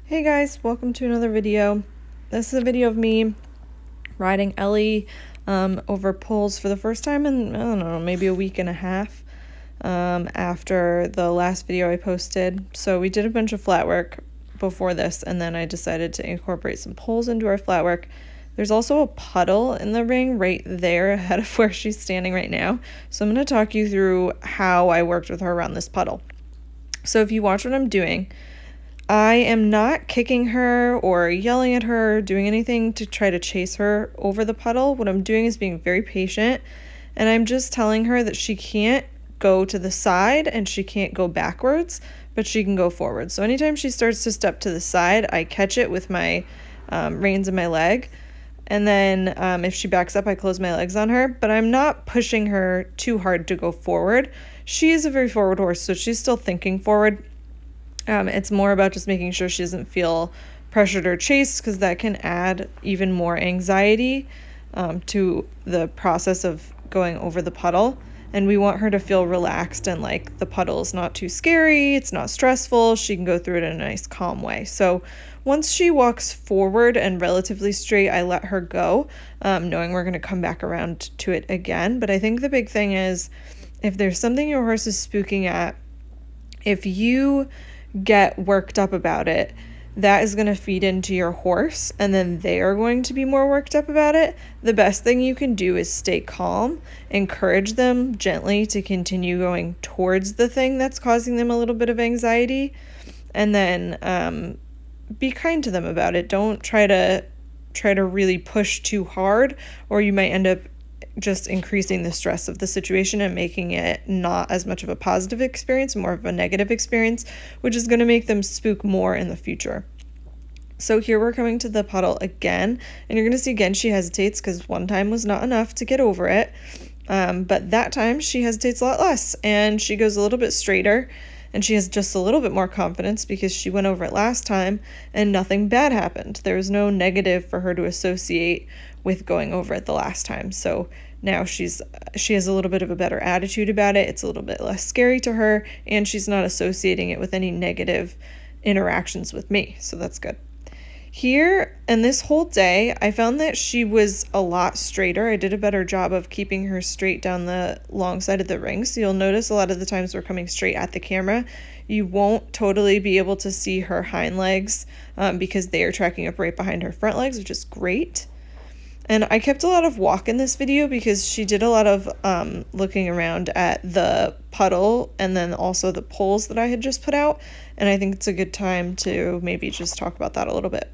Hey guys, welcome to another video. This is a video of me riding Ellie over poles for the first time in, I don't know, maybe a week and a half after the last video I posted. So we did a bunch of flat work before this, and then I decided to incorporate some poles into our flat work. There's also a puddle in the ring right there ahead of where she's standing right now. So I'm going to talk you through how I worked with her around this puddle. So if you watch what I'm doing, I am not kicking her or yelling at her, doing anything to try to chase her over the puddle. What I'm doing is being very patient, and I'm just telling her that she can't go to the side and she can't go backwards, but she can go forward. So anytime she starts to step to the side, I catch it with my reins in my leg. And then if she backs up, I close my legs on her, but I'm not pushing her too hard to go forward. She is a very forward horse, so she's still thinking forward. It's more about just making sure she doesn't feel pressured or chased, because that can add even more anxiety to the process of going over the puddle. And we want her to feel relaxed and like the puddle is not too scary, it's not stressful, she can go through it in a nice calm way. So once she walks forward and relatively straight, I let her go, knowing we're going to come back around to it again. But I think the big thing is, if there's something your horse is spooking at, if you get worked up about it, that is going to feed into your horse, and then they are going to be more worked up about it. The best thing you can do is stay calm, encourage them gently to continue going towards the thing that's causing them a little bit of anxiety, and then be kind to them about it. Don't try to really push too hard, or you might end up just increasing the stress of the situation and making it not as much of a positive experience, more of a negative experience, which is going to make them spook more in the future. So here we're coming to the puddle again, and you're going to see again she hesitates, because one time was not enough to get over it, but that time she hesitates a lot less, and she goes a little bit straighter, and she has just a little bit more confidence because she went over it last time and nothing bad happened. There was no negative for her to associate with going over it the last time. So now she has a little bit of a better attitude about it. It's a little bit less scary to her, and she's not associating it with any negative interactions with me. So that's good. Here, and this whole day, I found that she was a lot straighter. I did a better job of keeping her straight down the long side of the ring. So you'll notice a lot of the times we're coming straight at the camera, you won't totally be able to see her hind legs because they are tracking up right behind her front legs, which is great. And I kept a lot of walk in this video because she did a lot of looking around at the puddle and then also the poles that I had just put out. And I think it's a good time to maybe just talk about that a little bit.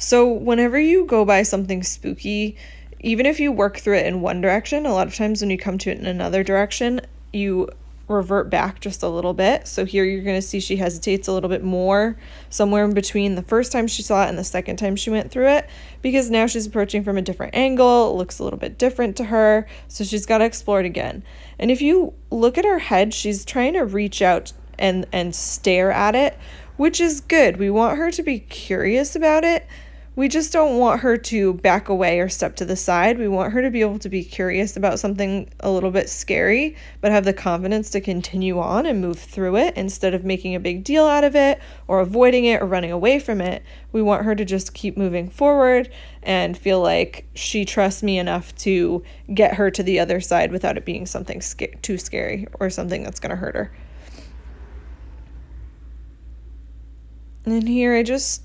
So whenever you go by something spooky, even if you work through it in one direction, a lot of times when you come to it in another direction, you revert back just a little bit. So here you're going to see she hesitates a little bit more, somewhere in between the first time she saw it and the second time she went through it, because now she's approaching from a different angle. It looks a little bit different to her, so she's got to explore it again. And if you look at her head, she's trying to reach out and stare at it, which is good. We want her to be curious about it. We just don't want her to back away or step to the side. We want her to be able to be curious about something a little bit scary, but have the confidence to continue on and move through it instead of making a big deal out of it or avoiding it or running away from it. We want her to just keep moving forward and feel like she trusts me enough to get her to the other side without it being something too scary or something that's going to hurt her. And here I just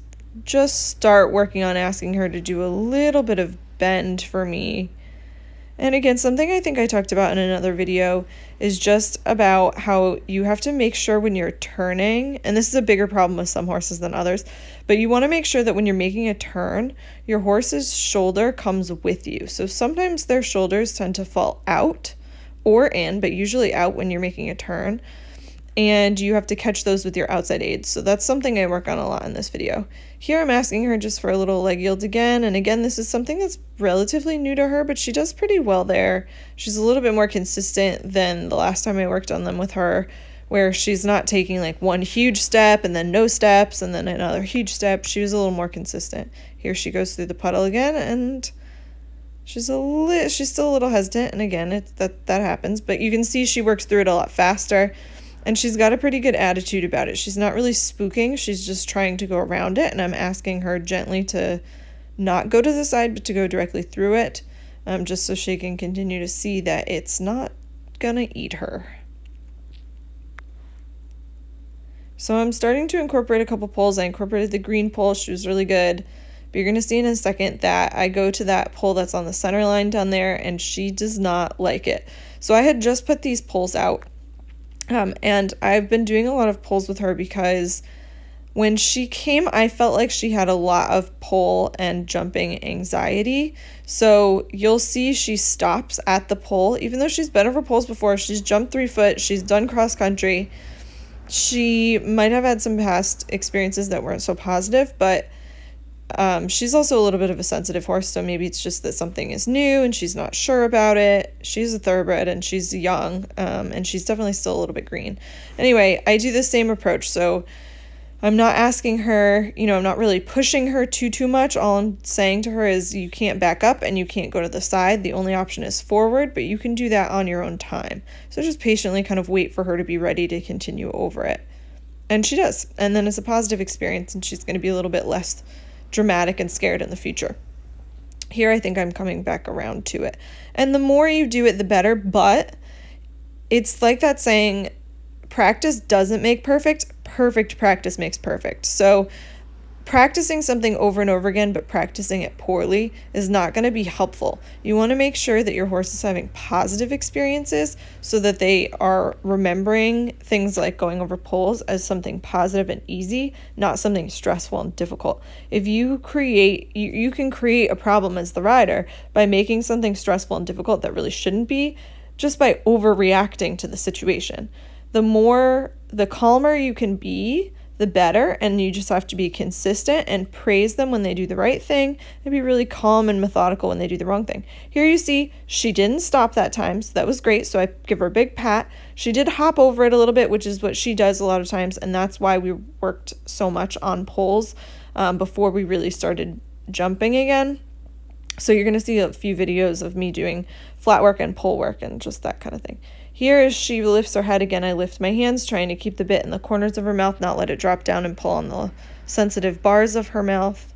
start working on asking her to do a little bit of bend for me. And again, something I think I talked about in another video is just about how you have to make sure when you're turning, and this is a bigger problem with some horses than others, but you want to make sure that when you're making a turn, your horse's shoulder comes with you. So sometimes their shoulders tend to fall out or in, but usually out when you're making a turn. And you have to catch those with your outside aids. So that's something I work on a lot in this video. Here I'm asking her just for a little leg yield again, and again, this is something that's relatively new to her, but she does pretty well there. She's a little bit more consistent than the last time I worked on them with her, where she's not taking like one huge step and then no steps and then another huge step. She was a little more consistent. Here she goes through the puddle again, and she's still a little hesitant, and again, that happens, but you can see she works through it a lot faster. And she's got a pretty good attitude about it. She's not really spooking. She's just trying to go around it. And I'm asking her gently to not go to the side, but to go directly through it, just so she can continue to see that it's not gonna eat her. So I'm starting to incorporate a couple pulls. I incorporated the green pull. She was really good. But you're going to see in a second that I go to that pull that's on the center line down there, and she does not like it. So I had just put these pulls out. And I've been doing a lot of pulls with her because when she came, I felt like she had a lot of pull and jumping anxiety. So you'll see she stops at the pull. Even though she's been over pulls before, she's jumped 3 foot, she's done cross country. She might have had some past experiences that weren't so positive, but she's also a little bit of a sensitive horse, so maybe it's just that something is new and she's not sure about it. She's a thoroughbred and she's young, and she's definitely still a little bit green. Anyway, I do the same approach, so I'm not asking her, I'm not really pushing her too much. All I'm saying to her is you can't back up and you can't go to the side. The only option is forward, but you can do that on your own time. So just patiently kind of wait for her to be ready to continue over it. And she does. And then it's a positive experience, and she's going to be a little bit less dramatic and scared in the future. Here, I think I'm coming back around to it. And the more you do it, the better, but it's like that saying, practice doesn't make perfect. Perfect practice makes perfect. So practicing something over and over again, but practicing it poorly is not going to be helpful. You want to make sure that your horse is having positive experiences so that they are remembering things like going over poles as something positive and easy, not something stressful and difficult. If you can create a problem as the rider by making something stressful and difficult that really shouldn't be, just by overreacting to the situation. The calmer you can be, the better, and you just have to be consistent and praise them when they do the right thing and be really calm and methodical when they do the wrong thing. Here you see she didn't stop that time, so that was great, so I give her a big pat. She did hop over it a little bit, which is what she does a lot of times, and that's why we worked so much on poles before we really started jumping again. So you're going to see a few videos of me doing flat work and pole work and just that kind of thing. Here, as she lifts her head again, I lift my hands, trying to keep the bit in the corners of her mouth, not let it drop down and pull on the sensitive bars of her mouth.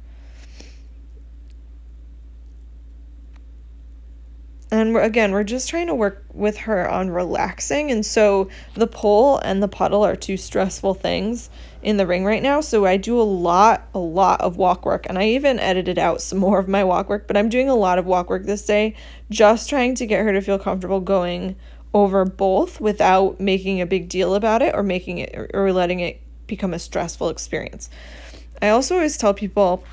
And we're just trying to work with her on relaxing. And so the pole and the puddle are two stressful things in the ring right now. So I do a lot of walk work. And I even edited out some more of my walk work. But I'm doing a lot of walk work this day, just trying to get her to feel comfortable going over both without making a big deal about it or letting it become a stressful experience. I also always tell people,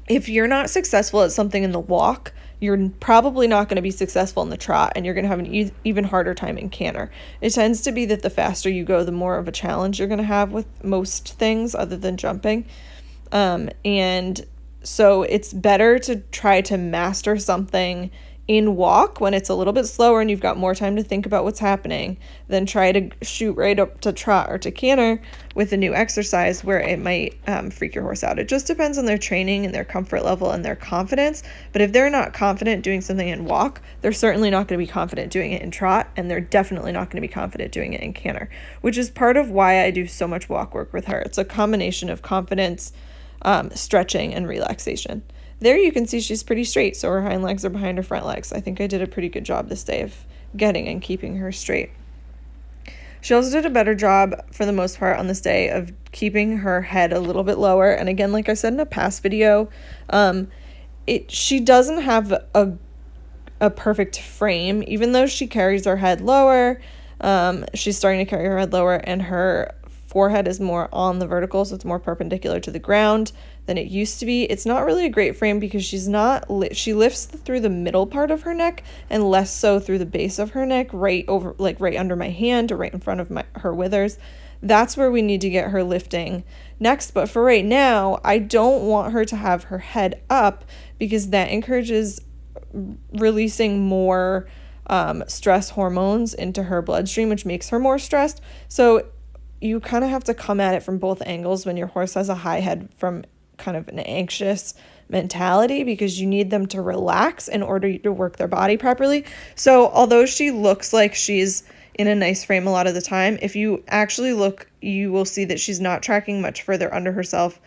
if you're not successful at something in the walk, you're probably not going to be successful in the trot, and you're going to have an even harder time in canter. It tends to be that the faster you go, the more of a challenge you're going to have with most things other than jumping. And so it's better to try to master something in walk when it's a little bit slower and you've got more time to think about what's happening, than try to shoot right up to trot or to canter with a new exercise where it might freak your horse out. It just depends on their training and their comfort level and their confidence. But if they're not confident doing something in walk, they're certainly not going to be confident doing it in trot, and they're definitely not going to be confident doing it in canter, which is part of why I do so much walk work with her. It's a combination of confidence, stretching, and relaxation. There you can see she's pretty straight, so her hind legs are behind her front legs. I think I did a pretty good job this day of getting and keeping her straight. She also did a better job, for the most part, on this day of keeping her head a little bit lower. And again, like I said in a past video, she doesn't have a perfect frame. Even though she carries her head lower, she's starting to carry her head lower, and her forehead is more on the vertical, so it's more perpendicular to the ground than it used to be. It's not really a great frame because she lifts through the middle part of her neck and less so through the base of her neck, right under my hand or right in front of her withers. That's where we need to get her lifting next. But for right now, I don't want her to have her head up because that encourages releasing more stress hormones into her bloodstream, which makes her more stressed. So you kind of have to come at it from both angles when your horse has a high head from kind of an anxious mentality, because you need them to relax in order to work their body properly. So although she looks like she's in a nice frame a lot of the time. If you actually look, you will see that she's not tracking much further under herself,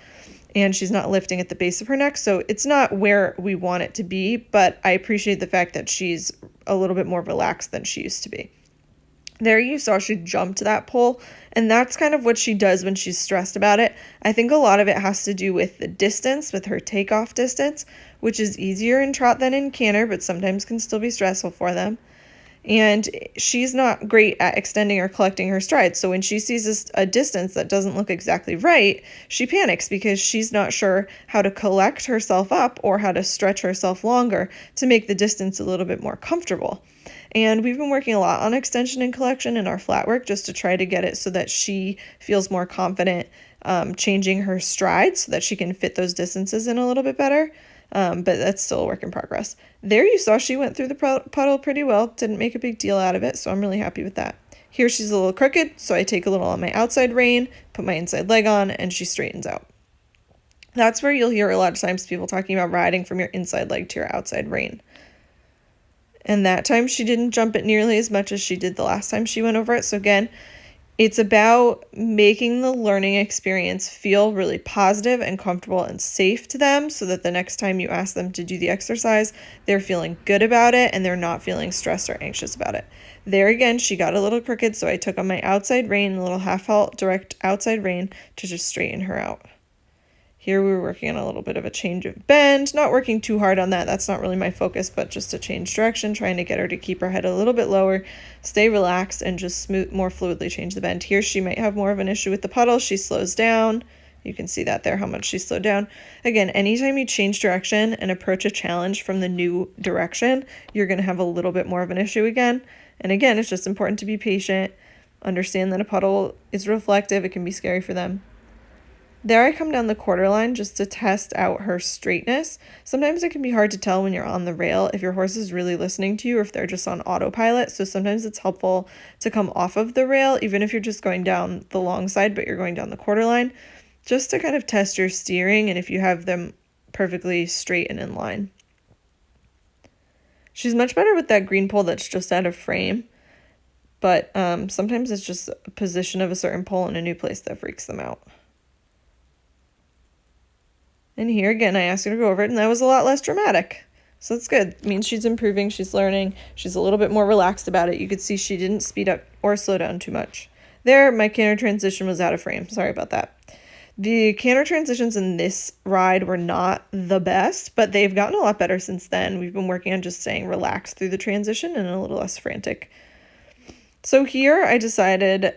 and she's not lifting at the base of her neck. So it's not where we want it to be, but I appreciate the fact that she's a little bit more relaxed than she used to be. There you saw she jumped that pole, and that's kind of what she does when she's stressed about it. I think a lot of it has to do with the distance, with her takeoff distance, which is easier in trot than in canter, but sometimes can still be stressful for them. And she's not great at extending or collecting her strides. So when she sees a distance that doesn't look exactly right, she panics because she's not sure how to collect herself up or how to stretch herself longer to make the distance a little bit more comfortable. And we've been working a lot on extension and collection in our flat work just to try to get it so that she feels more confident changing her strides so that she can fit those distances in a little bit better. But that's still a work in progress. There you saw she went through the puddle pretty well, didn't make a big deal out of it, so I'm really happy with that. Here she's a little crooked, so I take a little on my outside rein, put my inside leg on, and she straightens out. That's where you'll hear a lot of times people talking about riding from your inside leg to your outside rein. And that time she didn't jump it nearly as much as she did the last time she went over it. So again, it's about making the learning experience feel really positive and comfortable and safe to them so that the next time you ask them to do the exercise, they're feeling good about it and they're not feeling stressed or anxious about it. There again, she got a little crooked, so I took on my outside rein, a little half halt direct outside rein to just straighten her out. Here we were working on a little bit of a change of bend, not working too hard on that. That's not really my focus, but just to change direction, trying to get her to keep her head a little bit lower, stay relaxed, and just more fluidly change the bend. Here she might have more of an issue with the puddle. She slows down. You can see that there, how much she slowed down. Again, anytime you change direction and approach a challenge from the new direction, you're going to have a little bit more of an issue again. And again, it's just important to be patient, understand that a puddle is reflective. It can be scary for them. There I come down the quarter line just to test out her straightness. Sometimes it can be hard to tell when you're on the rail if your horse is really listening to you or if they're just on autopilot. So sometimes it's helpful to come off of the rail, even if you're just going down the long side, but you're going down the quarter line, just to kind of test your steering and if you have them perfectly straight and in line. She's much better with that green pole that's just out of frame, but sometimes it's just a position of a certain pole in a new place that freaks them out. And here again, I asked her to go over it, and that was a lot less dramatic. So that's good. It means she's improving, she's learning, she's a little bit more relaxed about it. You could see she didn't speed up or slow down too much. There, my canter transition was out of frame. Sorry about that. The canter transitions in this ride were not the best, but they've gotten a lot better since then. We've been working on just staying relaxed through the transition and a little less frantic. So here I decided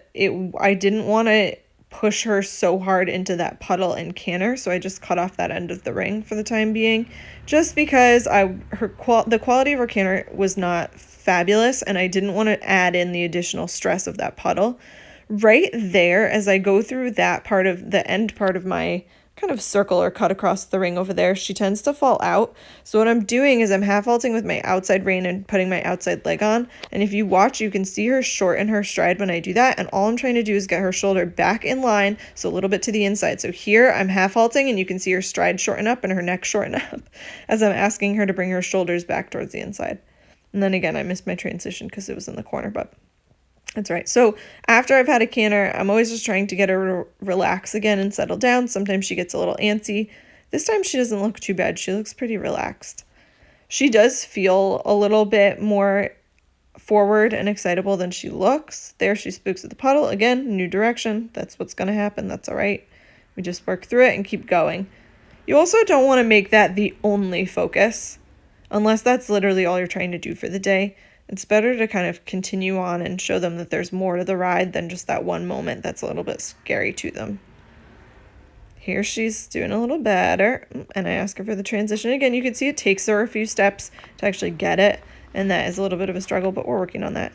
I didn't want to push her so hard into that puddle and canter, so I just cut off that end of the ring for the time being, just because the quality of her canter was not fabulous, and I didn't want to add in the additional stress of that puddle. Right there, as I go through that part of the end part of my kind of circle or cut across the ring over there, she tends to fall out. So what I'm doing is I'm half halting with my outside rein and putting my outside leg on. And if you watch, you can see her shorten her stride when I do that. And all I'm trying to do is get her shoulder back in line, so a little bit to the inside. So here I'm half halting and you can see her stride shorten up and her neck shorten up as I'm asking her to bring her shoulders back towards the inside. And then again, I missed my transition because it was in the corner, but that's right. So after I've had a canter, I'm always just trying to get her to relax again and settle down. Sometimes she gets a little antsy. This time she doesn't look too bad. She looks pretty relaxed. She does feel a little bit more forward and excitable than she looks. There she spooks at the puddle. Again, new direction. That's what's going to happen. That's all right. We just work through it and keep going. You also don't want to make that the only focus, unless that's literally all you're trying to do for the day. It's better to kind of continue on and show them that there's more to the ride than just that one moment that's a little bit scary to them. Here she's doing a little better, and I ask her for the transition. Again, you can see it takes her a few steps to actually get it, and that is a little bit of a struggle, but we're working on that.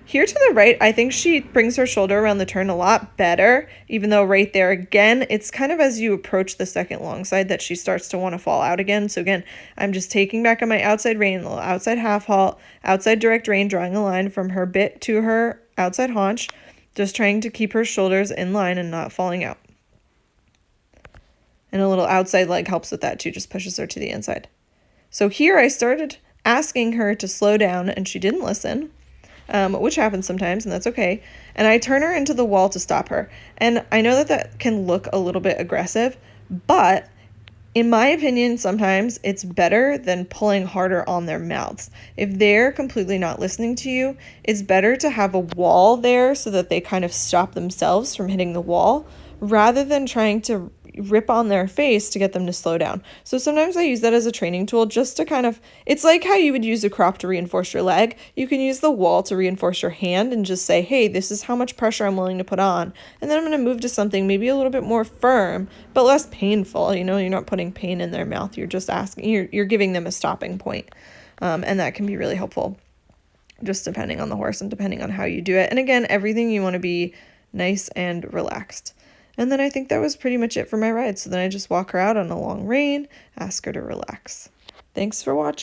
Here to the right, I think she brings her shoulder around the turn a lot better, even though right there, again, it's kind of as you approach the second long side that she starts to want to fall out again. So again, I'm just taking back on my outside rein, little outside half halt, outside direct rein, drawing a line from her bit to her outside haunch, just trying to keep her shoulders in line and not falling out. And a little outside leg helps with that too, just pushes her to the inside. So here I started asking her to slow down, and she didn't listen. which happens sometimes, and that's okay. And I turn her into the wall to stop her. And I know that that can look a little bit aggressive, but in my opinion, sometimes it's better than pulling harder on their mouths. If they're completely not listening to you, it's better to have a wall there so that they kind of stop themselves from hitting the wall rather than trying to rip on their face to get them to slow down. So sometimes I use that as a training tool just to kind of, it's like how you would use a crop to reinforce your leg. You can use the wall to reinforce your hand and just say, hey, this is how much pressure I'm willing to put on. And then I'm going to move to something maybe a little bit more firm, but less painful. You're not putting pain in their mouth. You're just asking, you're giving them a stopping point. And that can be really helpful, just depending on the horse and depending on how you do it. And again, everything you want to be nice and relaxed. And then I think that was pretty much it for my ride. So then I just walk her out on a long rein, ask her to relax. Thanks for watching.